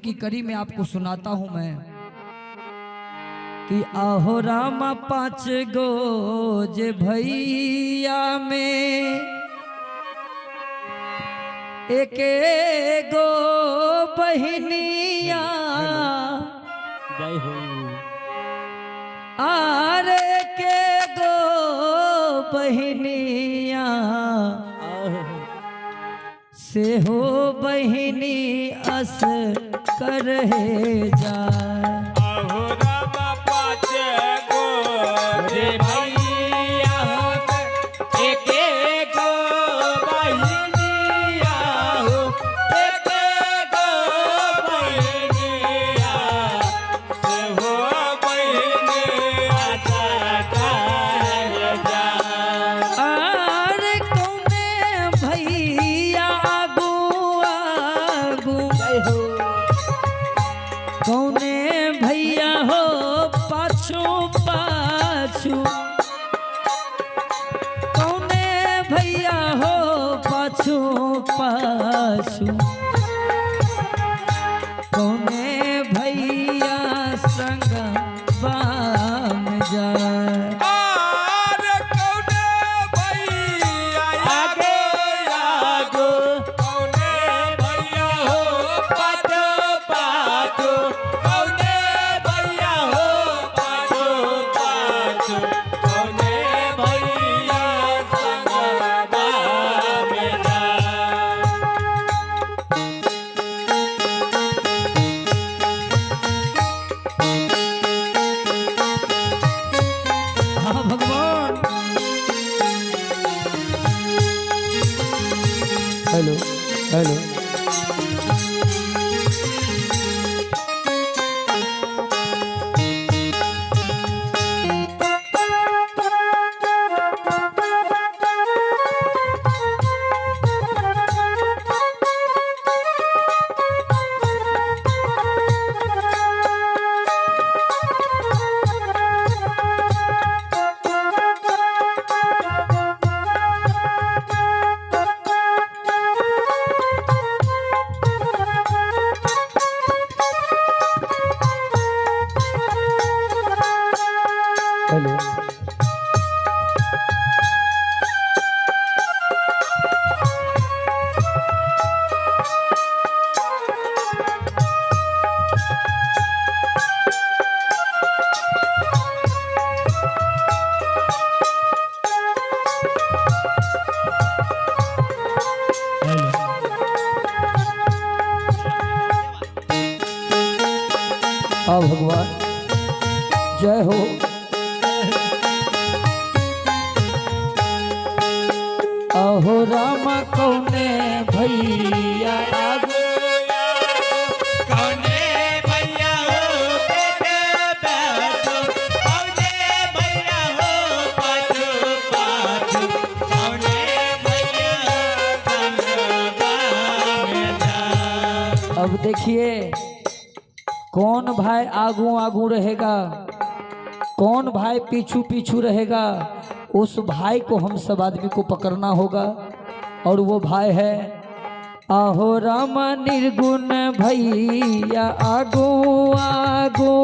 की कड़ी में आपको सुनाता हूं मैं कि आहो रामा पाँच गो जे भैया में एक गो बहनिया जय हो आरे के गो बहनिया से हो बहनी अस करहे जाए कौने भैया हो पाछू पाछू कौने भैया हो पाछू पाछू कौने भैया संग बाम जाए हेलो हेलो हेलो भगवान जय हो। अहो रामा कौने भैया कौने भैया हो बेटे बैठो कौने भैया हो पाछो पाछो कौने भैया अब देखिए कौन भाई आगू आगू रहेगा, कौन भाई पीछू पीछू रहेगा, उस भाई को हम सब आदमी को पकड़ना होगा। और वो भाई है आहो रामा निर्गुण भैया आगू आगू,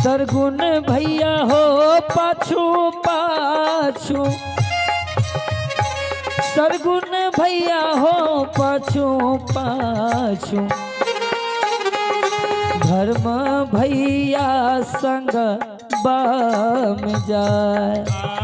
सरगुण भैया हो पाछू पाछू, सरगुण भैया हो पाछू पाछू, धर्म भैया संग बाम जाए।